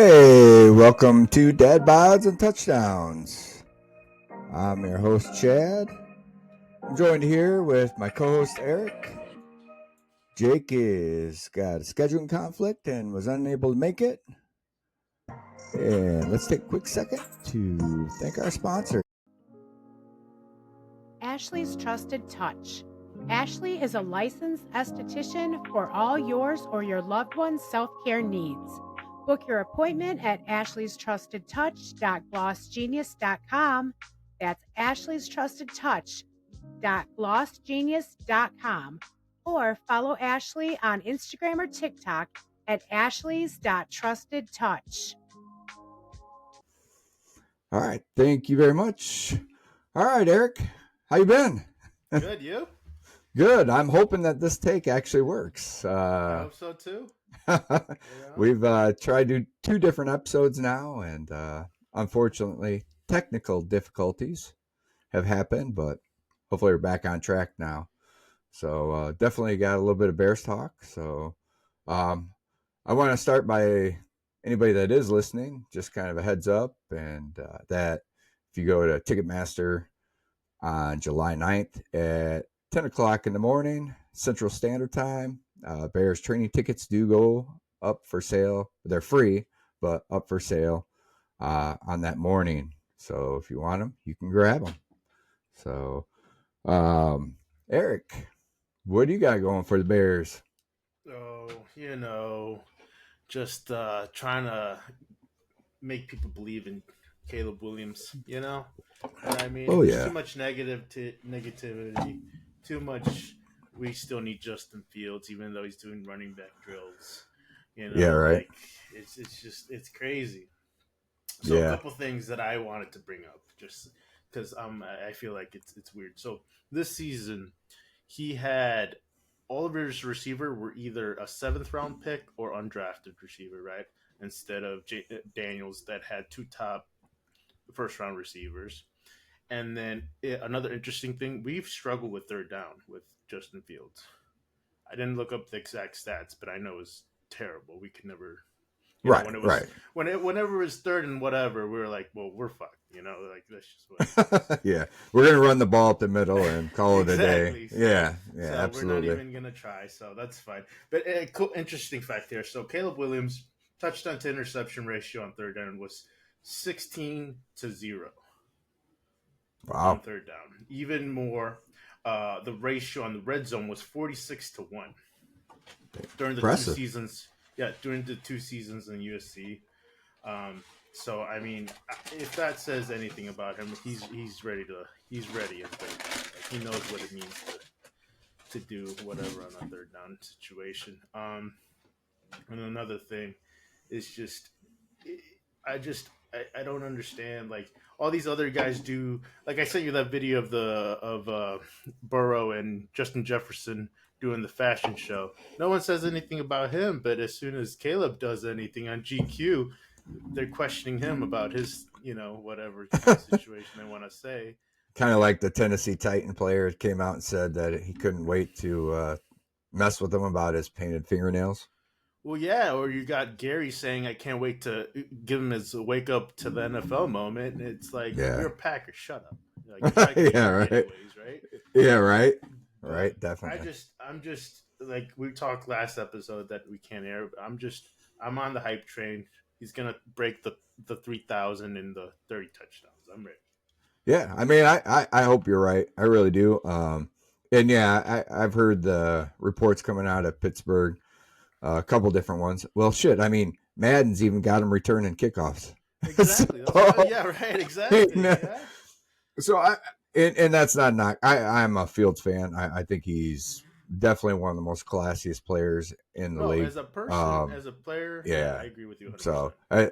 Hey, welcome to Dad Bods and Touchdowns. I'm your host, Chad. I'm joined here with my co-host, Eric. Jake is got a scheduling conflict and was unable to make it. And let's take a quick second to thank our sponsor. Ashley's Trusted Touch. Ashley is a licensed esthetician for all yours or your loved one's self-care needs. Book your appointment at ashleystrustedtouch.glossgenius.com. That's ashleystrustedtouch.glossgenius.com. Or follow Ashley on Instagram or TikTok at ashleys.trustedtouch. All right, thank you very much. All right, Eric, how you been? Good, you? Good. I'm hoping that this take actually works. I hope so too. We've tried to do 2 different episodes now, and unfortunately, technical difficulties have happened, but hopefully we're back on track now. So definitely got a little bit of Bears talk. So I want to start by anybody that is listening, just kind of a heads up, and that if you go to Ticketmaster on July 9th at 10 o'clock in the morning, Central Standard Time, Bears training tickets do go up for sale. They're free, but up for sale on that morning. So if you want them, you can grab them. So, Eric, what do you got going for the Bears? Oh, just trying to make people believe in Caleb Williams. What I mean? Oh, There's yeah. too much negativity, too much. We still need Justin Fields, even though he's doing running back drills. Yeah, right. Like, it's crazy. So Yeah. a couple things that I wanted to bring up, just because I feel like it's weird. So this season, he had all of his receiver were either a 7th round pick or undrafted receiver, right? Instead of Daniels that had 2 top 1st round receivers. And then another interesting thing, we've struggled with 3rd down with Justin Fields. I didn't look up the exact stats, but I know it's terrible. We could never. When it was Right. whenever it was 3rd and whatever, we were like, well, we're fucked. Like that's just what it is. Yeah, we're gonna run the ball up the middle and call it a day. Exactly. Yeah, So absolutely. we're not even gonna try, so that's fine. But a cool, interesting fact here. So Caleb Williams' touchdown to interception ratio on 3rd down was 16-0 Wow. on 3rd down. Even more, the ratio on the red zone was 46-1 during the Impressive. 2 seasons. Yeah, during the 2 seasons in USC. So I mean, if that says anything about him, he's ready. He's ready. He knows what it means to do whatever on a 3rd down situation. And another thing is just, I don't understand. Like all these other guys do. Like I sent you that video of Burrow and Justin Jefferson doing the fashion show. No one says anything about him, but as soon as Caleb does anything on GQ, they're questioning him about his, whatever kind of situation they want to say. Kind of like the Tennessee Titan player came out and said that he couldn't wait to mess with him about his painted fingernails. Well, yeah, or you got Gary saying, "I can't wait to give him his wake up to the NFL moment." And it's like, Yeah. you're a Packer, shut up. Like, Yeah, right. anyways, right? Yeah, right. Right, definitely. I'm just like we talked last episode that we can't air. But I'm on the hype train. He's gonna break the 3,000 and the 30 touchdowns. I'm ready. Yeah, I mean, I hope you're right. I really do. And yeah, I've heard the reports coming out of Pittsburgh, a couple different ones. Well, shit. I mean, Madden's even got him returning kickoffs. Exactly. Yeah, right. Exactly. Yeah. So and that's not knock. I'm a Fields fan. I think he's definitely one of the most classiest players in the league. As a person, as a player, yeah, I agree with you 100%. So I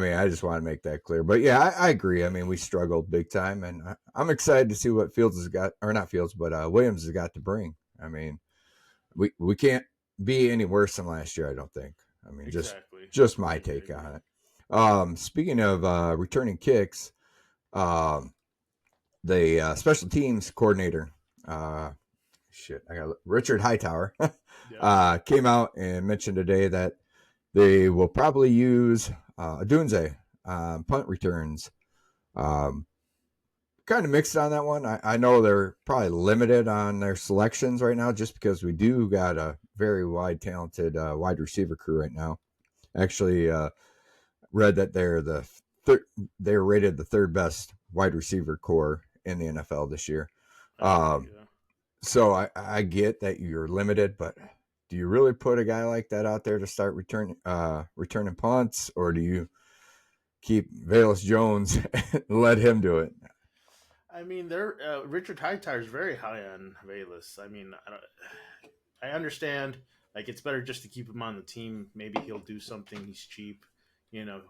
mean, I just want to make that clear. But yeah, I agree. I mean, we struggled big time, and I'm excited to see what Fields has got, or not Fields, but Williams has got to bring. I mean, we can't be any worse than last year. I don't think. I mean, exactly. just my take on it. Speaking of returning kicks, the special teams coordinator, I got Richard Hightower, came out and mentioned today that They will probably use Dunze punt returns. Um, kind of mixed on that one. I know they're probably limited on their selections right now just because we do got a very talented wide receiver crew right now. Actually, read that they're rated the third best wide receiver core in the NFL this year. I agree. Yeah. So I get that you're limited, but do you really put a guy like that out there to start returning punts, or do you keep Valus Jones and let him do it? I mean, they're Richard Hightower is very high on Valus. I mean, I understand. Like, it's better just to keep him on the team. Maybe he'll do something. He's cheap, you know.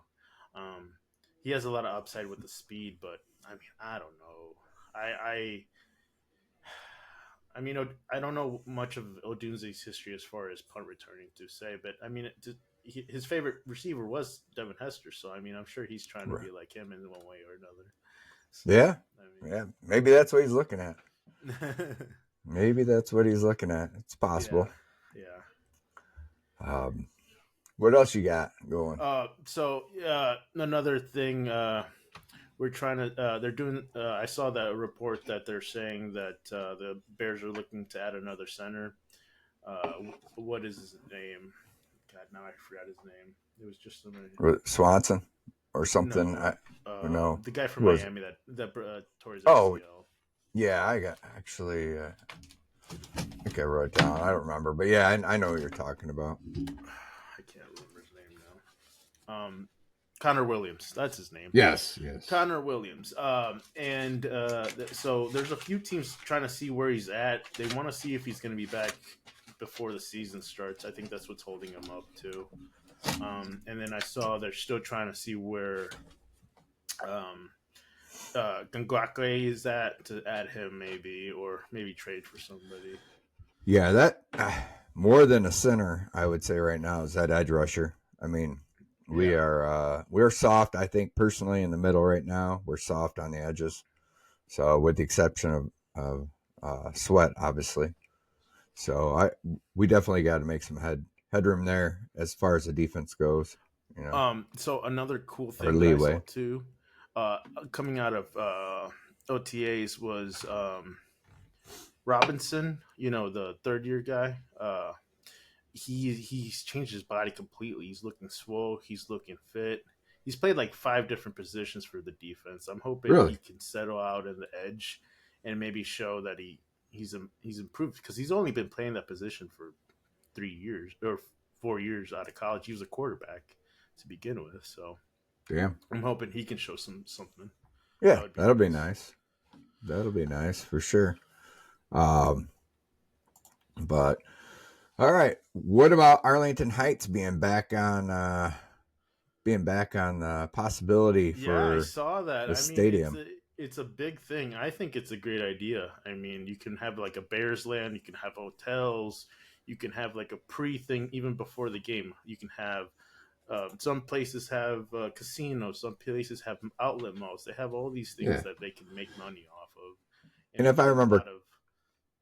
Um, he has a lot of upside with the speed, but I mean, I don't know. I mean, I don't know much of Odunze's history as far as punt returning to say, but I mean, his favorite receiver was Devin Hester, so I mean, I'm sure he's trying to Right. be like him in one way or another. So, Yeah, I yeah. Maybe that's what he's looking at. mean, Maybe that's what he's looking at. It's yeah, possible. yeah. What else you got going? So another thing, we're trying to. They're doing. I saw that report that they're saying that the Bears are looking to add another center. What is his name? God, now I forgot his name. It was just somebody. Swanson or something? No, I no. the guy from Who was it? Miami that tore his Oh, ACL. yeah. I got actually. I think I wrote it down. I don't remember, but yeah, I know what you're talking about. I can't remember his name now. Connor Williams. That's his name. Yes. Connor Williams. So there's a few teams trying to see where he's at. They want to see if he's going to be back before the season starts. I think that's what's holding him up too. And then I saw they're still trying to see where Ngakwe is at to add him maybe, or maybe trade for somebody. Yeah, that more than a center, I would say right now is that edge rusher. I mean, Yeah. we're soft. I think personally in the middle right now, we're soft on the edges. So with the exception of Sweat, obviously. So we definitely got to make some headroom there as far as the defense goes. You know, So another cool or thing that I saw leeway. too, coming out of OTAs was Robinson. You know, the third year guy. He's changed his body completely. He's looking swole. He's looking fit. He's played like 5 different positions for the defense. I'm hoping he Really? can settle out in the edge and maybe show that he's improved because he's only been playing that position for 3 years or 4 years out of college. He was a quarterback to begin with, so Damn. I'm hoping he can show something. That Yeah, would be that'll be nice. nice. That'll be nice for sure. Um, but all right, what about Arlington Heights being back on the possibility Yeah, I for saw that. the I mean, stadium? it's a big thing. I think it's a great idea. I mean, you can have like a Bears land, you can have hotels, you can have like a pre thing even before the game. You can have some places have casinos, some places have outlet malls. They have all these things Yeah, that they can make money off of, and and if I attract a remember lot of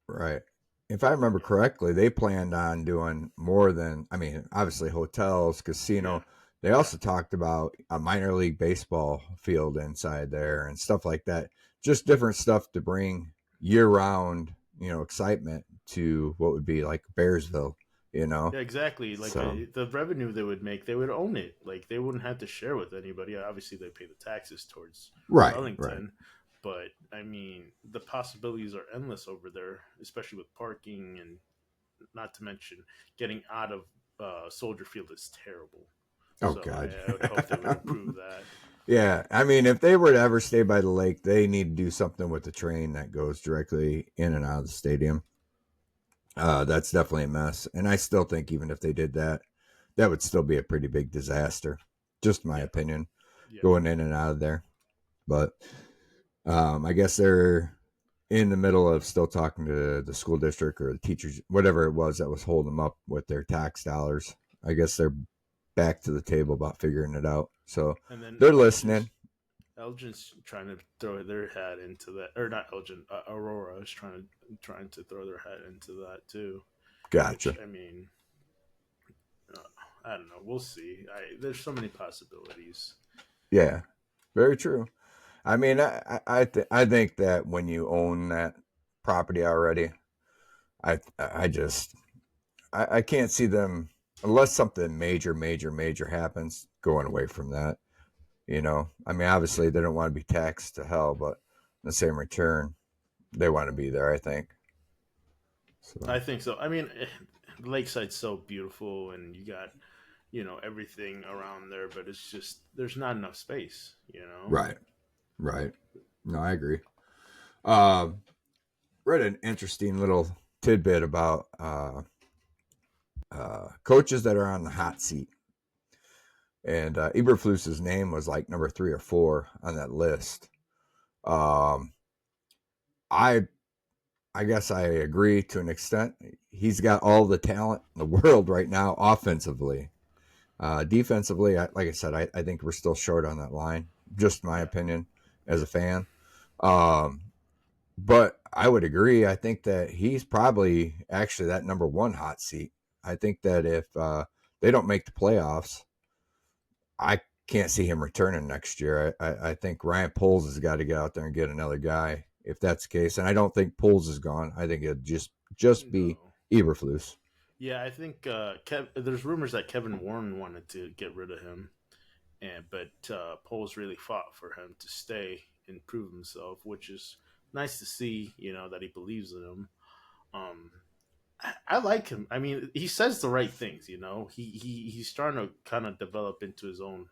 right, if I remember yeah, correctly, they planned on doing more than I mean, obviously hotels, yeah, casino. They yeah. also talked about a minor league baseball field inside there and stuff like that. Just different stuff to bring year round, excitement to what would be like Bearsville, you know. Yeah, exactly. Like So the revenue they would make, they would own it. Like they wouldn't have to share with anybody. Obviously, they pay the taxes towards right. Arlington, but I mean, the possibilities are endless over there, especially with parking and not to mention getting out of Soldier Field is terrible. Oh So God. I would hope they would improve that. Yeah, I mean, if they were to ever stay by the lake, they need to do something with the train that goes directly in and out of the stadium. That's definitely a mess, and I still think even if they did that, that would still be a pretty big disaster. Just my Yeah, opinion, yeah, going in and out of there. But I guess they're in the middle of still talking to the school district or the teachers, whatever it was that was holding them up with their tax dollars. I guess they're back to the table about figuring it out. So and then they're listening. Elgin's trying to throw their hat into that, or not Elgin. Aurora is trying to throw their hat into that too. Which Gotcha. I mean, I don't know. We'll see. There's so many possibilities. Yeah, very true. I mean, I think that when you own that property already, I just I can't see them unless something major happens going away from that. I mean, obviously they don't want to be taxed to hell, but in the same return, they want to be there. I think so. I think so. I mean, Lakeside's so beautiful, and you got everything around there, but it's just there's not enough space. Right, right. No, I agree. Um, Read an interesting little tidbit about coaches that are on the hot seat, and Eberflus's name was like number 3 or 4 on that list. Um, I I guess I agree to an extent. He's got all the talent in the world right now, offensively. Defensively, like I said, I think we're still short on that line. Just my Yeah. opinion as a fan. Um, but I would agree. I think that he's probably actually that number 1 hot seat. I think that if they don't make the playoffs, I can't see him returning next year. I think Ryan Poles has got to get out there and get another guy if that's the case. And I don't think Poles is gone. I think it'd just be No. Eberflus. Yeah, I think there's rumors that Kevin Warren wanted to get rid of him, but Poles really fought for him to stay and prove himself, which is nice to see. That he believes in him. Um, I like him. I mean, he says the right things. He's starting to kind of develop into his own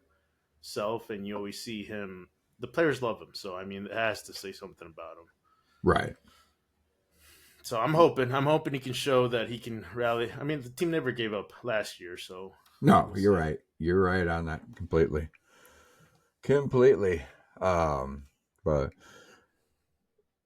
self, and you always see him. The players love him, so I mean, it has to say something about him. Right. So I'm hoping he can show that he can rally. I mean, the team never gave up last year, so No, we'll you're see. right. You're right on that completely. Completely. But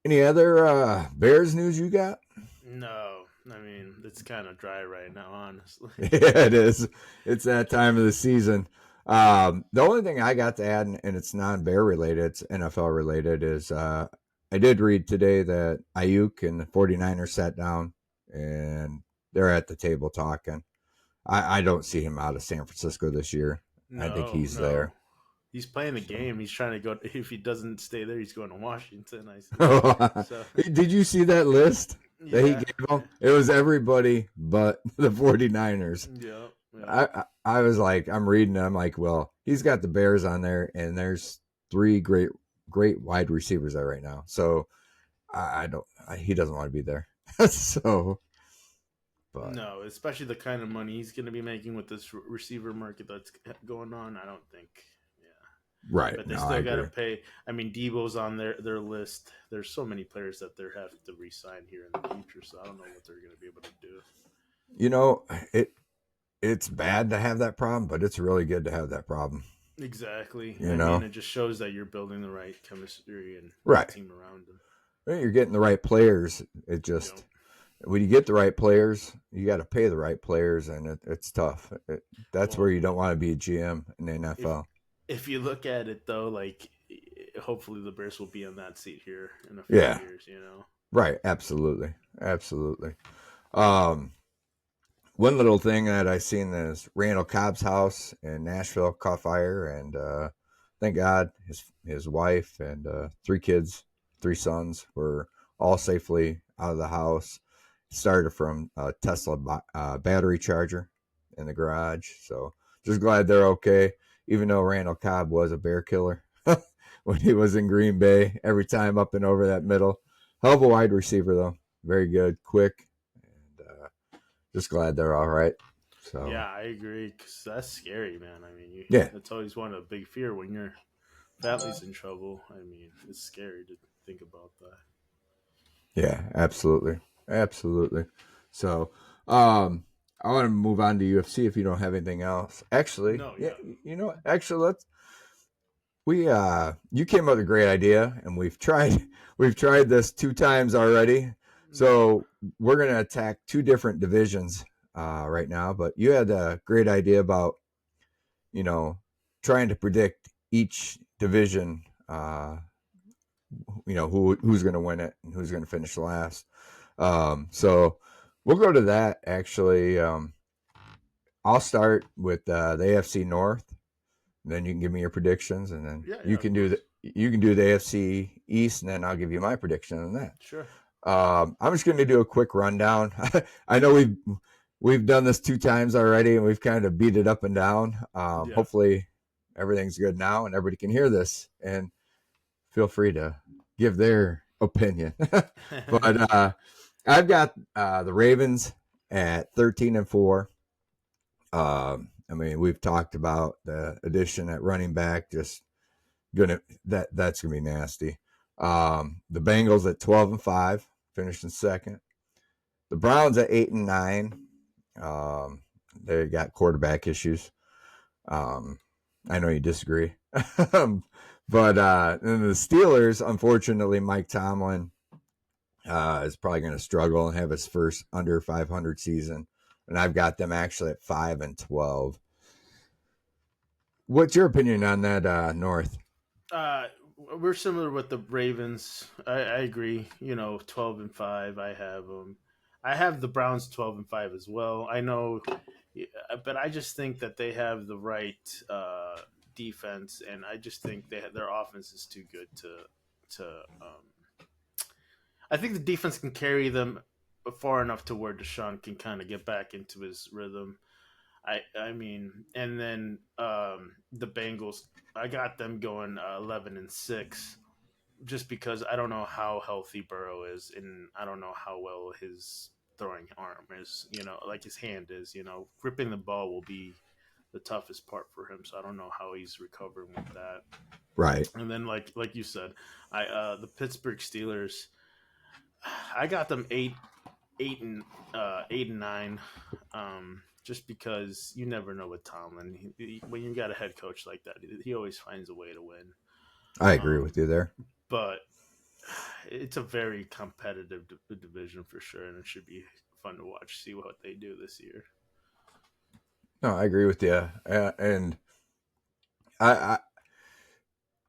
any other Bears news you got? No, I mean it's kind of dry right now, honestly. Yeah, it is. It's that time of the season. The only thing I got to add, and it's non-Bear related, it's NFL related, is I did read today that Ayuk and the 49ers sat down and they're at the table talking. I don't see him out of San Francisco this year. I think No, he's no, there. he's playing the So. game. He's trying to go. If he doesn't stay there, he's going to Washington. I see. So Did you see that list that he yeah, gave them? It was everybody but the 49ers. yeah, yeah. I was like, I'm reading it. I'm like, well, he's got the Bears on there, and there's 3 great wide receivers there right now. So I don't. He doesn't want to be there. So, but No, especially the kind of money he's going to be making with this receiver market that's going on. I don't think. Yeah, right. but they No, I still got to agree. pay. I mean, Debo's on their list. There's so many players that they have to re-sign here in the future. So I don't know what they're going to be able to do. You know, it's bad to have that problem, but it's really good to have that problem. Exactly. You I mean, know, it just shows that you're building the right chemistry and right right? team around them. You're getting the right players. It Yep. just when you get the right players, you got to pay the right players, and it's tough. That's where Well, you don't want to be a GM in the if NFL. if you look at it though, like hopefully the Bears will be in that seat here in a few Yeah, years. right. Absolutely, absolutely. Um, One little thing that I seen is Randall Cobb's house in Nashville caught fire, and thank God his wife and 3 kids, 3 sons were all safely out of the house. It started from a Tesla battery charger in the garage, so just glad they're okay. Even though Randall Cobb was a bear killer when he was in Green Bay, every time up and over that middle. Hell of a wide receiver though, very good, quick, and just glad they're all right. So Yeah, I agree because that's scary, man. I mean, yeah, that's always one of the big fear when your family's in trouble. I mean, it's scary to think about that. yeah, absolutely, absolutely. So I want to move on to UFC if you don't have anything else. Actually, No, yeah, yeah, actually let's we you came up with a great idea, and we've tried this 2 times already. yeah. So we're gonna attack 2 different divisions right now. But you had a great idea about you know trying to predict each division. Who's going to win it and who's going to finish last. So we'll go to that actually. I'll start with the AFC North. Then you can give me your predictions, and then Yeah, yeah, you of can do course. the AFC East, and then I'll give you my prediction on that. Sure. I'm just going to do a quick rundown. I know we've done this 2 times already, and we've kind of beat it up and down. Yeah. Hopefully, everything's good now, and everybody can hear this, and feel free to give their opinion. But I've got the Ravens at 13-4. I mean, we've talked about the addition at running back. Just that's gonna be nasty. The Bengals at 12-5, finished in second. The Browns at 8-9. Um, they got quarterback issues. I know you disagree, but then the Steelers, unfortunately, Mike Tomlin is probably going to struggle and have his first under 500 season, and I've got them actually at 5-12. What's your opinion on that, North? Uh, we're similar with the Ravens. I agree. 12-5. I have them. I have the Browns 12-5 as well. I know, yeah, but I just think that they have the right defense, and I just think their offense is too good to. I think the defense can carry them far enough to where Deshaun can kind of get back into his rhythm. I mean, and then the Bengals, I got them going 11-6, just because I don't know how healthy Burrow is, and I don't know how well his throwing arm is. Like his hand is. Gripping the ball will be the toughest part for him. So I don't know how he's recovering with that. Right. And then like you said, the Pittsburgh Steelers, I got them eight and nine. Just because you never know with Tomlin. When you got a head coach like that, he always finds a way to win. I agree with you there. But it's a very competitive division for sure, and it should be fun to watch, see what they do this year. No, I agree with you, and I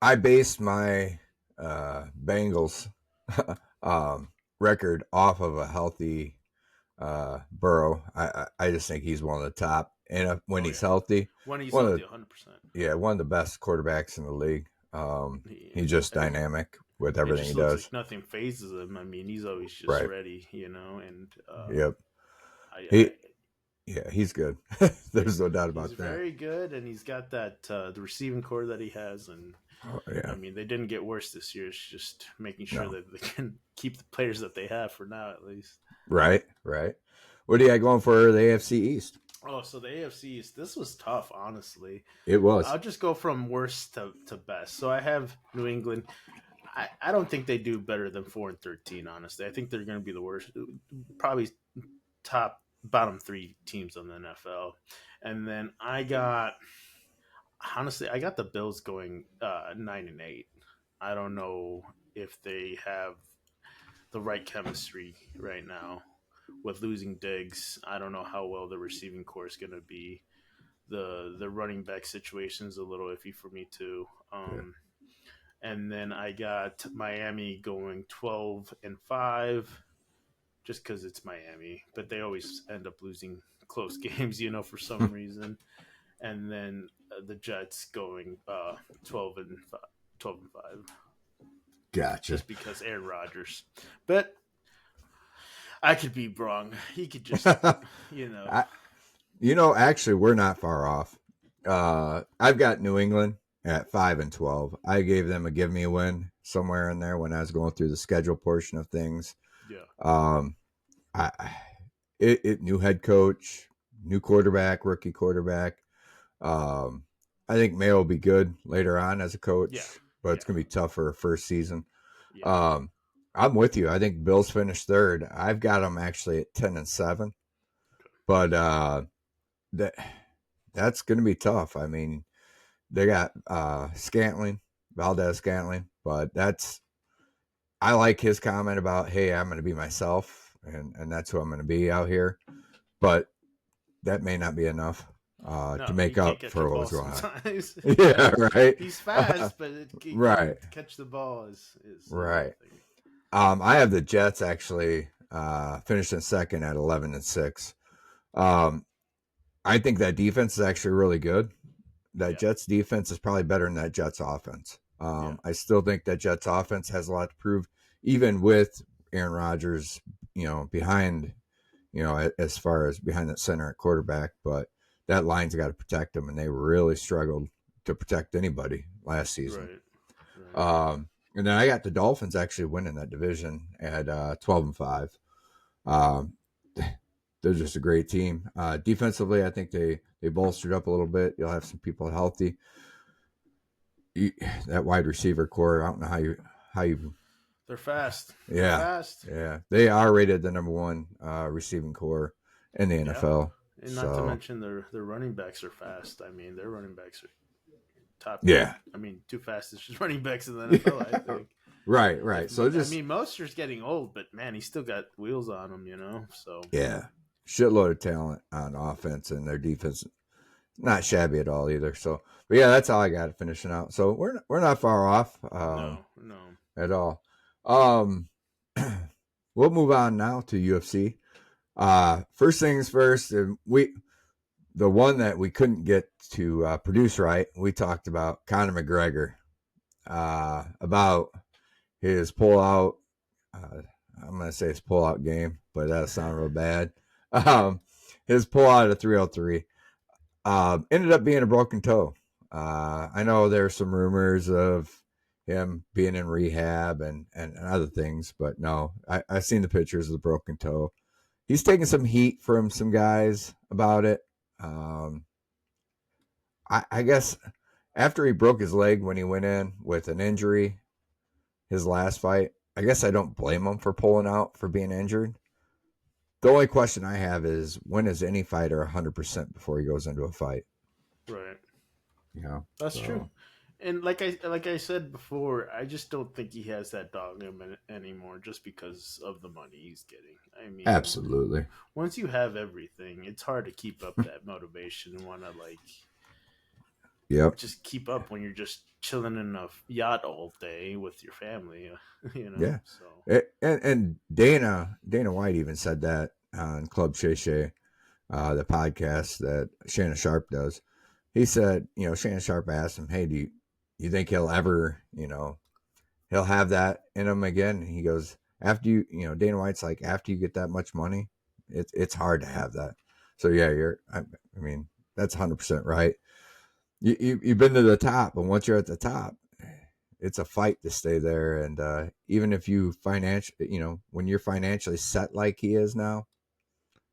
I based my Bengals record off of a healthy Burrow. I just think he's one of the top, and when he's healthy, when he's one of healthy, the 100%. yeah, one of the best quarterbacks in the league. He's just dynamic with It everything just he looks does. like nothing phases him. I mean, he's always just Right. ready, and Yep. I Yeah, he's good. There's no doubt he's about that. very good, and he's got that the receiving core that he has, and Oh, yeah. I mean, they didn't get worse this year. It's just making sure that they can keep the players that they have for now, at least. Right. What do you got going for the AFC East? Oh, so the AFC East, this was tough, honestly. It was. I'll just go from worst to best. So I have New England. I don't think they do better than 4-13. Honestly, I think they're going to be the worst, probably bottom three teams in the NFL. And then I got the Bills going 9-8. I don't know if they have the right chemistry right now with losing Diggs. I don't know how well the receiving core is going to be. The running back situation is a little iffy for me too. And then I got Miami going 12-5, just because it's Miami, but they always end up losing close games, for some reason. And then the Jets going 12-5. Gotcha. Just because Aaron Rodgers, but I could be wrong. He could just, Actually, we're not far off. I've got New England at 5-12. I gave them a give me a win somewhere in there when I was going through the schedule portion of things. Yeah. New head coach, new quarterback, rookie quarterback. I think Mayo will be good later on as a coach, but it's gonna be tough for a first season. Yeah. I'm with you. I think Bills finished third. I've got them actually at 10-7, but that's gonna be tough. I mean, they got Valdez Scantling, but I like his comment about, hey, I'm going to be myself, and that's who I'm going to be out here. But that may not be enough to make up for what was going on. Yeah, right. He's fast, but right. Catch the ball is right. I have the Jets actually finished in second at 11-6. I think that defense is actually really good. That Yeah, Jets defense is probably better than that Jets offense. yeah, I still think that Jets offense has a lot to prove, even with Aaron Rodgers, behind, as far as behind that center at quarterback. But that line's got to protect them, and they really struggled to protect anybody last season. right, right. And then I got the Dolphins actually winning that division at 12-5. Um, they're just a great team. Defensively, I think they bolstered up a little bit. You'll have some people healthy. That wide receiver core, I don't know how you They're fast. They're yeah, fast. yeah, they are rated the number one receiving core in the Yeah, NFL. and not to So mention their running backs are fast. I mean, their running backs are top. yeah, I mean, two fastest running backs in the NFL. I think. right. If So I just mean, Mostert's getting old, but man, he's still got wheels on him. You know, so yeah, shitload of talent on offense, and their defense not shabby at all either. So, but yeah, that's all I got finishing out. So we're not far off no, no. at all. Um, we'll move on now to UFC. First things first, the one that we couldn't get to produce right, we talked about Conor McGregor, about his pullout. I'm going to say his pullout game, but that'll sound real bad. Um, his pullout at 303 ended up being a broken toe. I know there's some rumors of him being in rehab and other things, but no, I've seen the pictures of the broken toe. He's taking some heat from some guys about it. Um, I guess after he broke his leg when he went in with an injury, his last fight, I guess I don't blame him for pulling out for being injured. The only question I have is when is any fighter 100% before he goes into a fight? Right. That's true. So And like I said before, I just don't think he has that dog in him anymore, just because of the money he's getting. I mean, absolutely. once you have everything, it's hard to keep up that motivation and want to like Yep. just keep up when you're just chilling in a yacht all day with your family. You know, Yeah. so And Dana White even said that on Club Shay Shay, the podcast that Shannon Sharp does. He said, Shannon Sharp asked him, "Hey, you think he'll ever, he'll have that in him again?" And he goes, "After Dana White's like, after you get that much money, it's hard to have that." So yeah, I mean, that's 100% right. You've been to the top, and once you're at the top, it's a fight to stay there. And even if when you're financially set like he is now,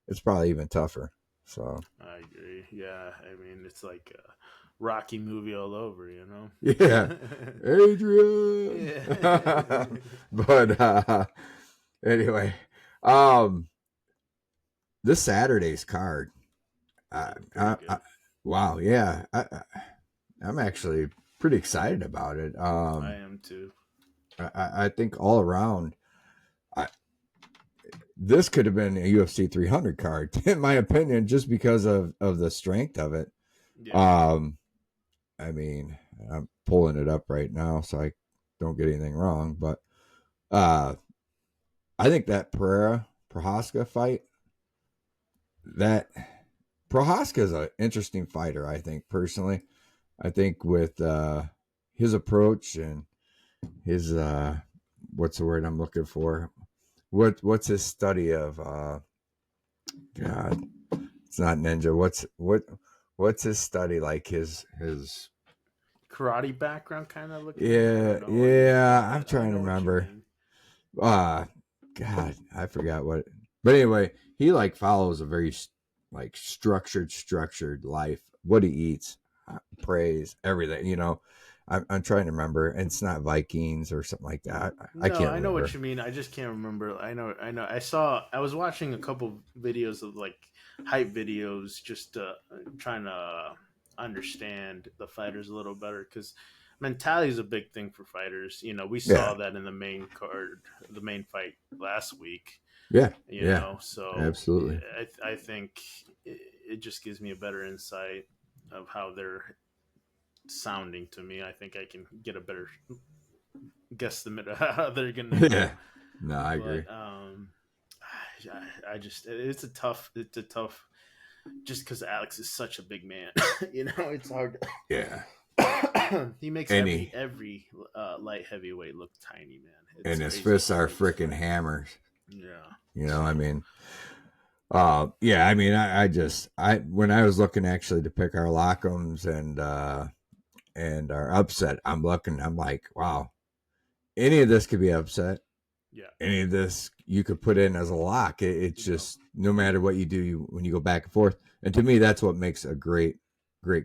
it's probably even tougher. So I agree. Yeah, I mean, it's like a Rocky movie all over. You yeah, know. Adrian. Yeah. But anyway, um, this Saturday's card. Uh, Pretty I, good. I, wow, yeah, I'm actually pretty excited about it. I am too. I think all around, I, this could have been a UFC 300 card, in my opinion, just because of the strength of it. Yeah. Um, I mean, I'm pulling it up right now so I don't get anything wrong, but uh, I think that Pereira Prohaska fight, that Prohaska is an interesting fighter. I think personally, I think with his approach and his what's the word I'm looking for? What's his study of God? It's not ninja. What's his study like? His Karate background, kind of looking at. I yeah, don't know what you. yeah. I'm I trying to know what you remember. mean. God, I forgot what. But anyway, he like follows a very like structured life. What he eats, prays, everything. I'm trying to remember, and it's not Vikings or something like that. I No, can't I know what remember. you mean. I just can't remember. I know. I know. I was watching a couple videos of like hype videos, just trying to understand the fighters a little better, because mentality is a big thing for fighters. You know, we saw Yeah, that in the main card, the main fight last week. yeah, You yeah, know, so absolutely. I think it just gives me a better insight of how they're sounding to me. I think I can get a better guesstimate of how they're gonna Yeah, go. no, I agree. But I just it's a tough just because Alex is such a big man. It's hard. Yeah. He makes And every light heavyweight look tiny, man. It's and his crazy. fists are freaking hammers. Yeah. I mean, yeah, I mean, when I was looking actually to pick our lock'ems and our upset, I'm like, wow, any of this could be upset. Yeah. Any of this you could put in as a lock. It's just no matter what you do, when you go back and forth. And to me, that's what makes a great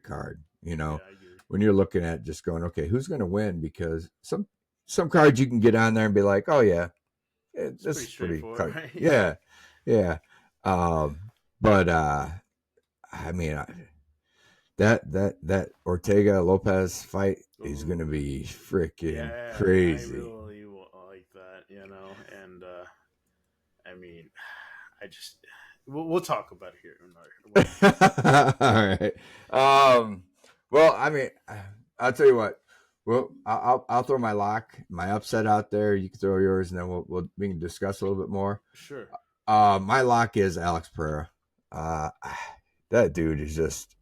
card. Yeah, I agree. When you're looking at just going, okay, who's going to win? Because some cards you can get on there and be like, oh yeah, It's this pretty is pretty straightforward, card. right? Yeah, yeah. But I mean, that Ortega Lopez fight is going to Ooh. be freaking Yeah, I crazy. really like that, and I mean, I just we'll talk about it here. All right. Well, I mean, I'll tell you what. Well, I'll throw my lock, my upset out there. You can throw yours, and then we can discuss a little bit more. Sure. My lock is Alex Pereira. That dude is just.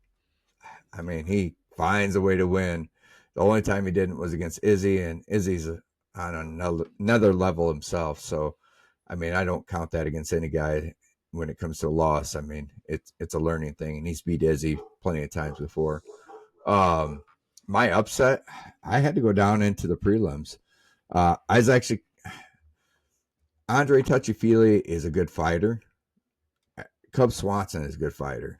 I mean, he finds a way to win. The only time he didn't was against Izzy, and Izzy's on another level himself. So, I mean, I don't count that against any guy when it comes to a loss. I mean, it's a learning thing, and he's beat Izzy plenty of times before. My upset, I had to go down into the prelims. I was actually Andre Touchy-Feely is a good fighter. Cub Swanson is a good fighter.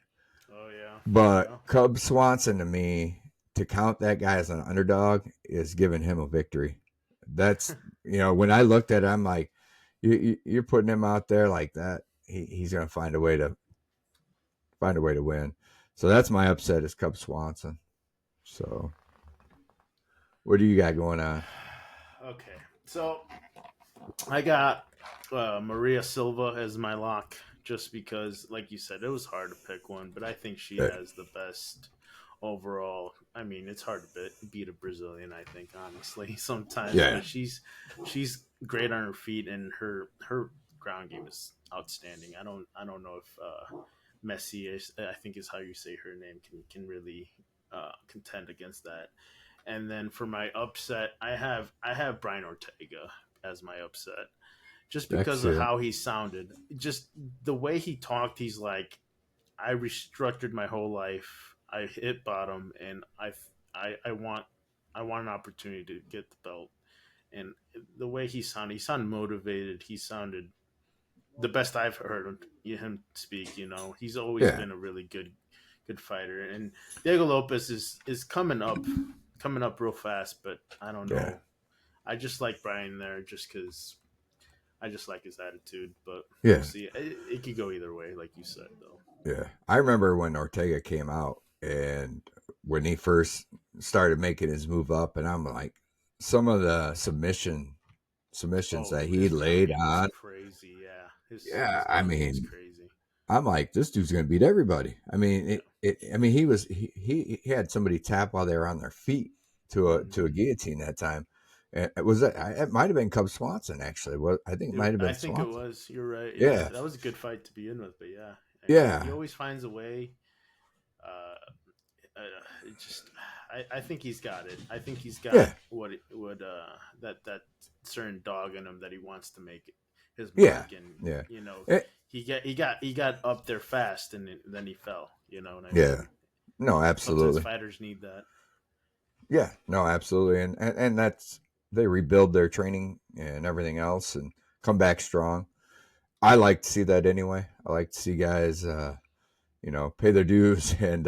Oh yeah. But Cub Swanson, to me, to count that guy as an underdog is giving him a victory. That's when I looked at it, I'm like, you're putting him out there like that. He's going to find a way to win. So that's my upset is Cub Swanson. So, what do you got going on? Okay, so I got Maria Silva as my lock, just because, like you said, it was hard to pick one, but I think she has the best overall. I mean, it's hard to beat a Brazilian, I think, honestly, sometimes. Yeah. But she's great on her feet, and her ground game is outstanding. I don't know if Messi I think is how you say her name, can really contend against that. And then for my upset, I have Brian Ortega as my upset, just because of how he sounded. Just the way he talked, he's like, I restructured my whole life. I hit bottom, and I want an opportunity to get the belt. And the way he sounded motivated. He sounded the best I've heard him speak. He's always been a really good fighter. And Diego Lopez is coming up real fast, but I don't know. Yeah. I just like Brian there just because I just like his attitude, but yeah. We'll see. It could go either way, like you said, though. Yeah. I remember when Ortega came out and when he first started making his move up, and I'm like, some of the submissions that he laid on. Crazy, yeah. His I mean, was crazy. I'm like, this dude's gonna beat everybody. I mean, he had somebody tap while they were on their feet to a guillotine that time. And it might have been Cub Swanson actually. I think it might have been. I think Swanson. It was. You're right. Yeah, that was a good fight to begin with, but yeah. Yeah. He always finds a way. It just, I think he's got it. I think he's got what that certain dog in him that he wants to make his mark. And he got up there fast, and then he fell. You know what I mean? Yeah. No, absolutely. Sometimes fighters need that. Yeah. No, absolutely. And that's, they rebuild their training and everything else and come back strong. I like to see that anyway. I like to see guys, pay their dues and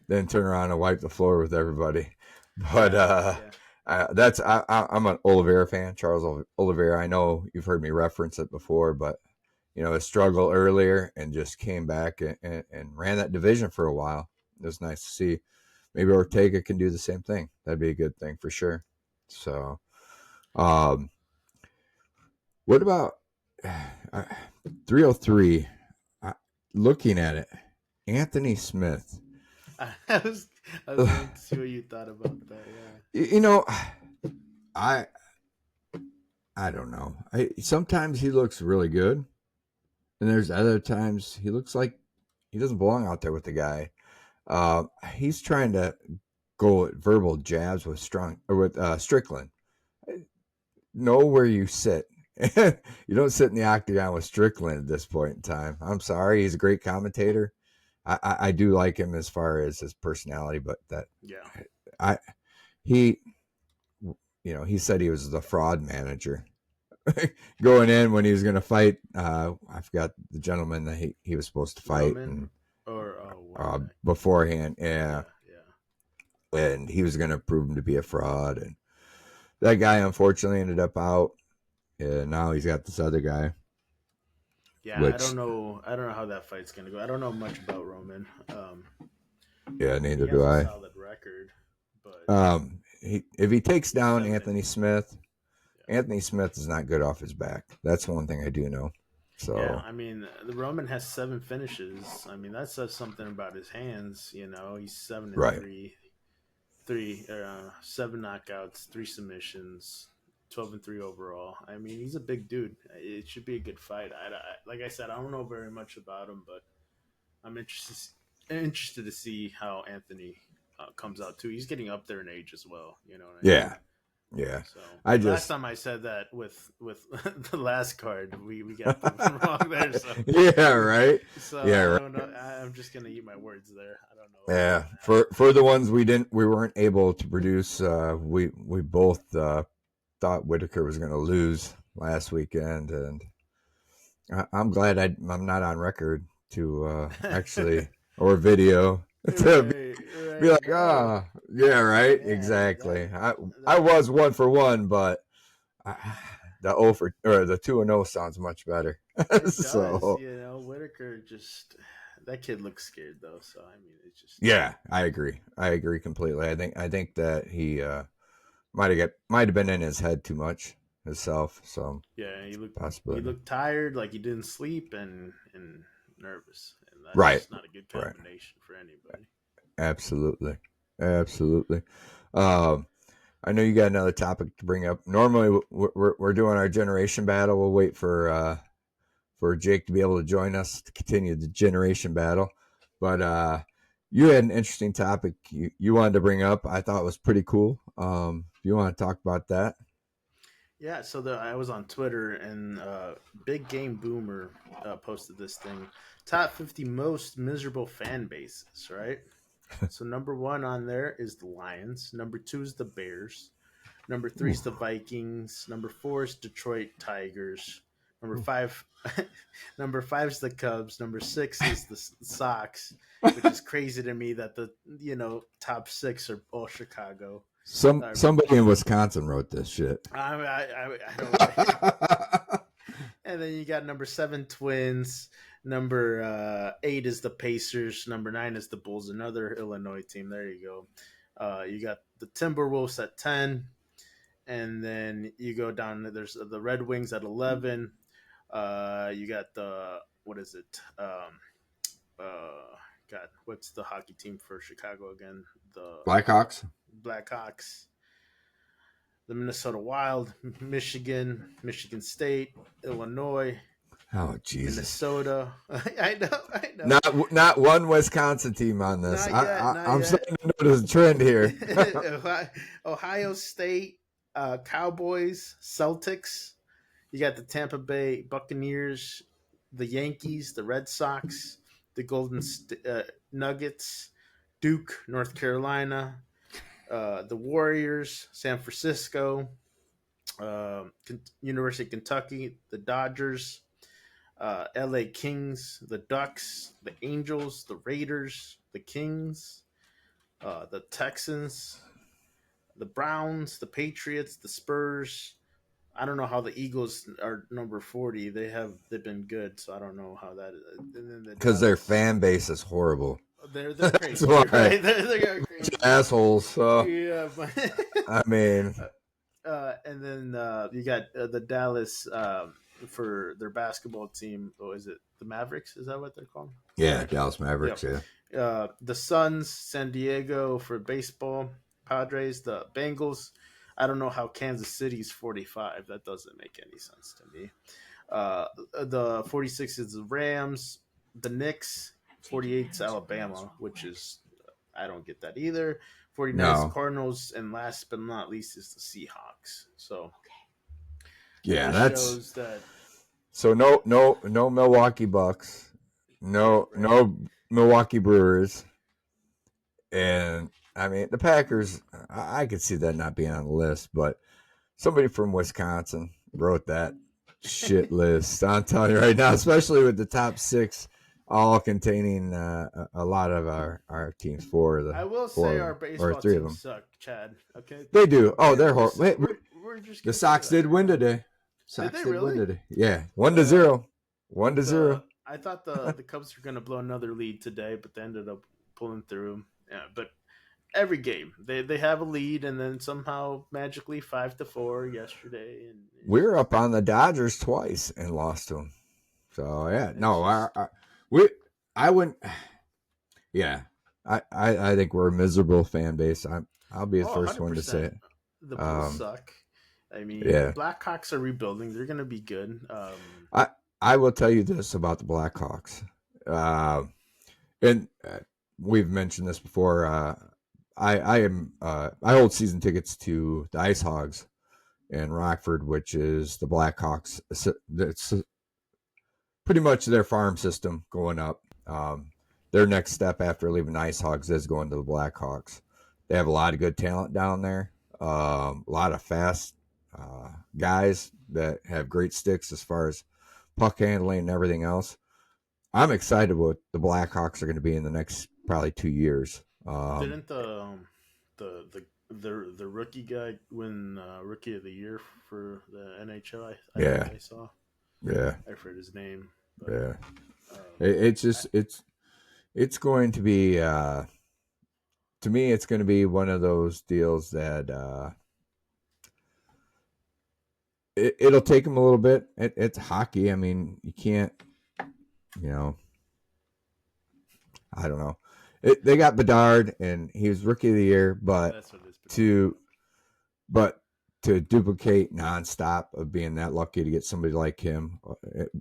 then turn around and wipe the floor with everybody. But I'm an Oliveira fan, Charles Oliveira. I know you've heard me reference it before, but a struggle earlier and just came back and ran that division for a while. It was nice to see. Maybe Ortega can do the same thing. That'd be a good thing for sure. So, what about 303? Looking at it, Anthony Smith. I was going to see what you thought about that. Yeah. I don't know. Sometimes he looks really good, and there's other times he looks like he doesn't belong out there with the guy. He's trying to go at verbal jabs with Strickland. Know where you sit. You don't sit in the octagon with Strickland at this point in time. I'm sorry, he's a great commentator. I do like him as far as his personality, but Yeah. I he he said he was the fraud manager going in when he was going to fight. I forgot the gentleman that he was supposed to fight Roman and or beforehand, yeah, yeah, yeah. and he was going to prove him to be a fraud, and that guy unfortunately ended up out. And now he's got this other guy, Yeah, I which don't know. I don't know how that fight's gonna go. I don't know much about Roman. yeah, I mean, he neither has do a I. solid record, but If he takes down seven. Anthony Smith, Yeah. Anthony Smith is not good off his back. That's one thing I do know. Yeah, So I mean, the Roman has 7 finishes. I mean, that says something about his hands. You know, he's seven and right, three, 7 knockouts, 3 submissions, 12-3 overall. I mean, he's a big dude. It should be a good fight. Like I said, I don't know very much about him, but I'm interested to see how Anthony comes out too. He's getting up there in age as well. You know what I mean? yeah, yeah. So I last just time I said that with the last card, we got proven wrong there. So yeah, right, so yeah, I right. don't know. I'm just gonna eat my words there. I don't know what's Yeah, gonna for the ones we weren't able to produce, we both thought Whitaker was going to lose last weekend, and I'm glad I'm not on record to happen. actually or video to Right, be right. like, No, yeah, right, man. exactly. I That was 1 for 1, but I, the 0 for or the 2-0 sounds much better. it does. So You know, Whitaker just that kid looks scared though. So I mean, it's just yeah, I agree. I agree completely. I think that he might have been in his head too much himself. So yeah. He possibility. looked tired, like he didn't sleep, and nervous, and Right. that's not a good Right. combination for anybody. Absolutely. Absolutely. Um, I know you got another topic to bring up. Normally, we're doing our generation battle. We'll wait for Jake to be able to join us to continue the generation battle. But you had an interesting topic you wanted to bring up. I thought it was pretty cool. You want to talk about that? Yeah, so I was on Twitter and Big Game Boomer posted this thing: top 50 most miserable fan bases. Right. So number one on there is the Lions. Number two is the Bears. Number three Ooh. is the Vikings. Number four is Detroit Tigers. Number Ooh. five, number five is the Cubs. Number six is the Sox, which is crazy to me that the top six are all Chicago. I mean, Somebody in Wisconsin wrote this shit. I don't. And then you got number seven Twins. Number eight is the Pacers. Number nine is the Bulls, another Illinois team. There you go. You got the Timberwolves at 10, and then you go down. There's the Red Wings at 11. You got the what is it? God, what's the hockey team for Chicago again? The Blackhawks. Blackhawks, the Minnesota Wild, Michigan State, Illinois, Oh Jesus! Minnesota. I know. Not one Wisconsin team on this. Not yet, not I'm yet. starting to notice a trend here. Ohio State, Cowboys, Celtics. You got the Tampa Bay Buccaneers, the Yankees, the Red Sox, the Nuggets, Duke, North Carolina, the Warriors, San Francisco, University of Kentucky, the Dodgers, LA Kings, the Ducks, the Angels, the Raiders, the Kings, the Texans, the Browns, the Patriots, the Spurs. I don't know how the Eagles are number 40. They've been good, so I don't know how that is. And then the Because their Dallas, fan base is horrible. they're That's crazy, why right? They're crazy. assholes. So Yeah, but I mean, and then you got the Dallas for their basketball team. Oh, is it the Mavericks? Is that what they're called? yeah, Right. Dallas Mavericks. Yep. Yeah, The Suns, San Diego for baseball, Padres, the Bengals. I don't know how Kansas City's 45. That doesn't make any sense to me. The 46 is the Rams, the Knicks, 48's Alabama, which is I don't get that either. 49ers, the No. Cardinals, and last but not least is the Seahawks. So Yeah, that that's shows that so no Milwaukee Bucks, right. no Milwaukee Brewers, and I mean the Packers. I could see that not being on the list, but somebody from Wisconsin wrote that shit list. I'm telling you right now, especially with the top 6 all containing a lot of our teams, I will four say of our them or baseball 3 of teams them. suck, Chad. Okay, They do. Oh, we're they're just horrible. we're just The gonna say Sox that did right win now. today. Did Sox they did win really? today. Yeah, 1-0. The 1-0. I thought the Cubs were gonna blow another lead today, but they ended up pulling through. Yeah, but every game they have a lead, and then somehow magically 5-4 yesterday, and We it's were just up on the Dodgers twice and lost to them. So yeah, it's no, just we I wouldn't. Yeah, I think we're a miserable fan base. I'll be the oh first one to say 100%. it. The Bulls Um, suck. I mean, the yeah, Blackhawks are rebuilding. They're gonna be good. I I will tell you this about the Blackhawks, and we've mentioned this before. I hold season tickets to the Ice Hogs in Rockford, which is the Blackhawks. It's pretty much their farm system going up. Their next step after leaving the Ice Hogs is going to the Blackhawks. They have a lot of good talent down there. A lot of fast guys that have great sticks as far as puck handling and everything else. I'm excited what the Blackhawks are going to be in the next probably 2 years. didn't the rookie guy win rookie of the year for the NHL? I think Yeah, I saw. yeah, I forget his name, but yeah. It's um, just it's going to be to me it's going to be one of those deals that it'll take them a little bit. It's hockey. I mean, you can't, you know, I don't know. They got Bedard, and he was rookie of the year, that's what it is. Bedard. to but to duplicate nonstop of being that lucky to get somebody like him,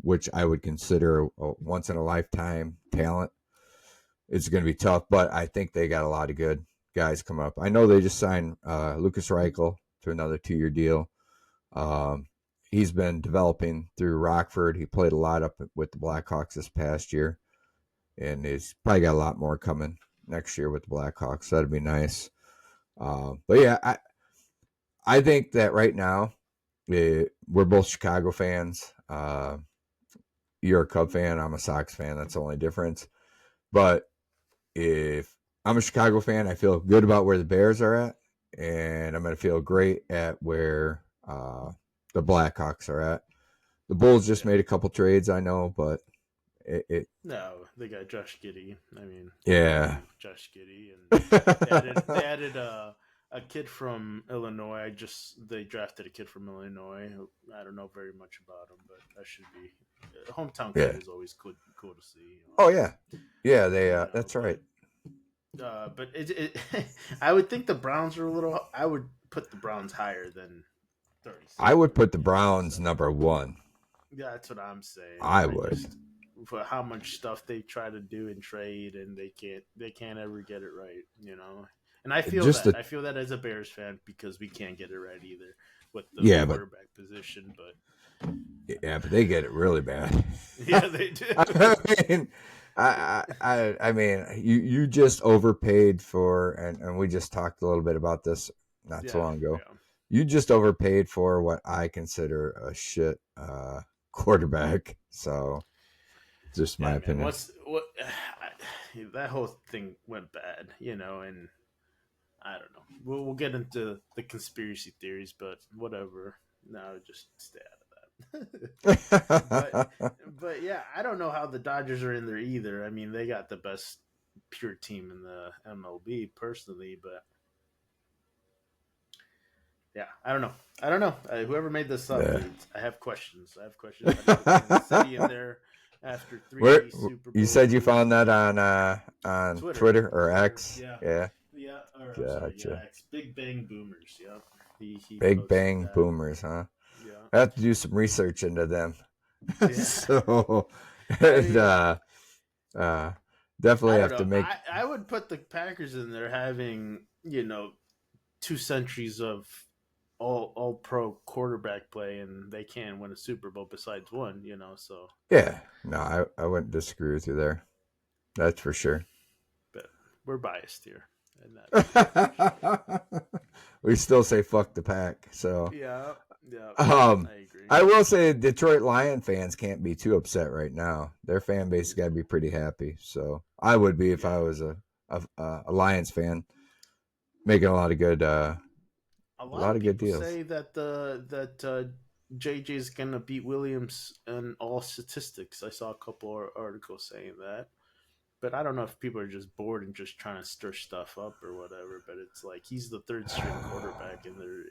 which I would consider a once in a lifetime talent, it's going to be tough. But I think they got a lot of good guys come up. I know they just signed Lucas Reichel to another 2-year deal. Um, he's been developing through Rockford. He played a lot up with the Blackhawks this past year, and he's probably got a lot more coming next year with the Blackhawks. So that'd be nice. But yeah, I think that right now we're both Chicago fans. You're a Cub fan. I'm a Sox fan. That's the only difference. But if I'm a Chicago fan, I feel good about where the Bears are at, and I'm going to feel great at where the Blackhawks are at. The Bulls just Yeah. made a couple trades, I know, but No, they got Josh Giddey. I mean, yeah. Josh Giddey, and they added a kid from Illinois. They drafted a kid from Illinois. I don't know very much about him, but that should be a hometown Yeah. kid is always cool to see. Oh yeah, yeah. They you know, that's right. But I would think the Browns are a little. I would put the Browns higher than 36. I would put the Browns number 1. Yeah, that's what I'm saying. I would. For how much stuff they try to do and trade, and they can't ever get it right, you know. And I feel Just that the I feel that as a Bears fan because we can't get it right either with the yeah, but quarterback position. But but they get it really bad. yeah, they do. I mean, I mean, you just overpaid for, and we just talked a little bit about this not too Yeah, long ago. yeah. You just overpaid for what I consider a shit quarterback. So, just my Yeah, man. opinion. That whole thing went bad, you know, and I don't know. We'll get into the conspiracy theories, but whatever. No, just stay out of that. but yeah, I don't know how the Dodgers are in there either. I mean, they got the best pure team in the MLB personally, but yeah, I don't know. Whoever made this up, Yeah. I have questions. I never seen the city in there after three Where Super Bowls. you said you found that on Twitter or X? Yeah. Yeah. Yeah, or I'm sorry, Gotcha. yeah, it's Big Bang Boomers. Yeah, he Big posted Bang that. Boomers, huh? Yeah, I have to do some research into them. yeah. So, I and, mean, uh, Definitely I don't have know. to make. I would put the Packers in there having 2 centuries of all pro quarterback play, and they can win a Super Bowl besides one. So Yeah, no, I wouldn't disagree with you there. That's for sure. but we're biased here, and that We still say fuck the pack. So, yeah, yeah, um, I agree. I will say Detroit Lion fans can't be too upset right now. Their fan base has got to be pretty happy. So I would be if I was a Lions fan, making a lot of good A a lot lot of of good people deals. say that JJ is gonna beat Williams in all statistics. I saw a couple of articles saying that, but I don't know if people are just bored and just trying to stir stuff up or whatever. But it's like he's the third string quarterback in their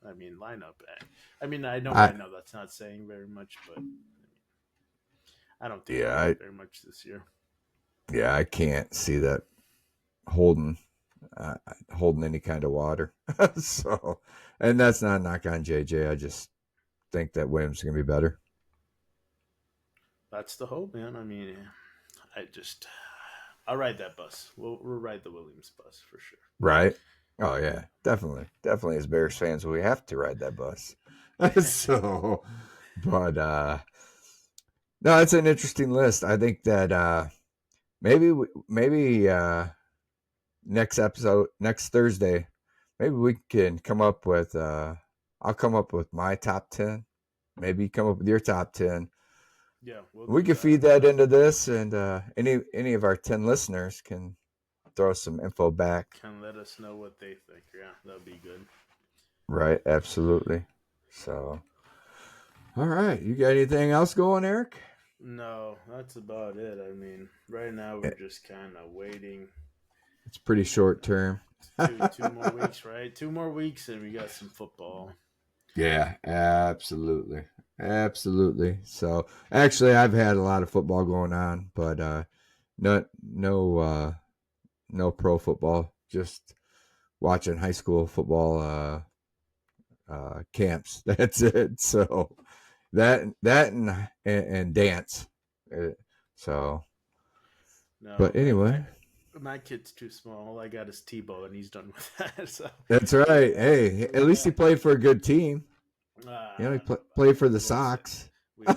lineup. I know I that's not saying very much, but I don't think he'll yeah, win very much this year. I can't see that holding uh, holding any kind of water. So, and that's not a knock on JJ. I just think that Williams is gonna be better. That's the hope, man. I just I'll ride that bus. We'll ride the Williams bus for sure. Right? Oh yeah, definitely. As Bears fans, we have to ride that bus. So, but no, it's an interesting list. I think that maybe next Thursday, maybe we can come up with. I'll come up with my top 10. Maybe you come up with your top 10. Yeah, we'll We do can that. feed that into this, and any of our 10 listeners can throw some info back. Can let us know what they think. Yeah, that'll be good. Right, absolutely. So, all right, you got anything else going, Eric? No, that's about it. Right now we're just kind of waiting. It's pretty short term. Two more weeks, right? 2 more weeks, and we got some football. Yeah, absolutely. Absolutely. So, actually I've had a lot of football going on, but no pro football, just watching high school football camps. That's it. So, that and dance. So, No, but anyway, my kid's too small. All I got is Tebow, and he's done with that. So that's right. Hey, at least he played for a good team. He played for the Sox. I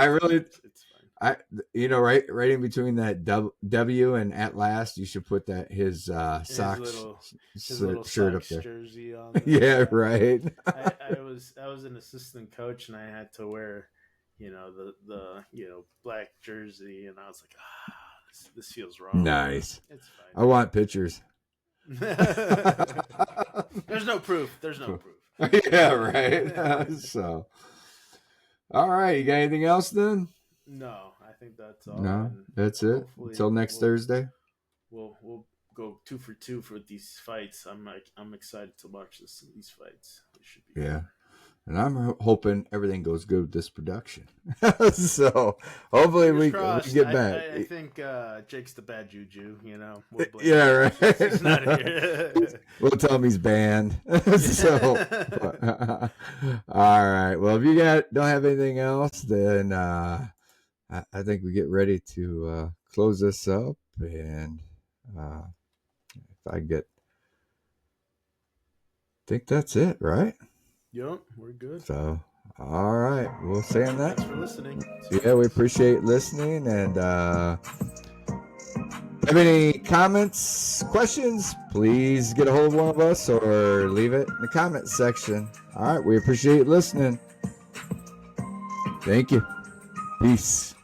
really, it's fine. right in between that W and at last, you should put that his Sox his little shirt up Sox there. jersey on. There. Yeah, right. I was an assistant coach, and I had to wear, the black jersey, and I was like, this feels wrong. Nice. It's fine. I want pictures. There's no proof. Yeah, right. So, all right. You got anything else then? No, I think that's all. No, that's it. Until next Thursday. We'll go 2 for 2 for these fights. I'm excited to watch these fights. It should be good. And I'm hoping everything goes good with this production. So hopefully we get back. I think Jake's the bad juju. Yeah, right. He's not here. We'll tell him he's banned. So, all right. Well, if you don't have anything else, then I think we get ready to close this up. And if I think that's it, right? Yep, we're good. So, all right. We'll say on that. Thanks for listening. Yeah, we appreciate listening. And have any comments, questions, please get a hold of one of us or leave it in the comments section. All right. We appreciate listening. Thank you. Peace.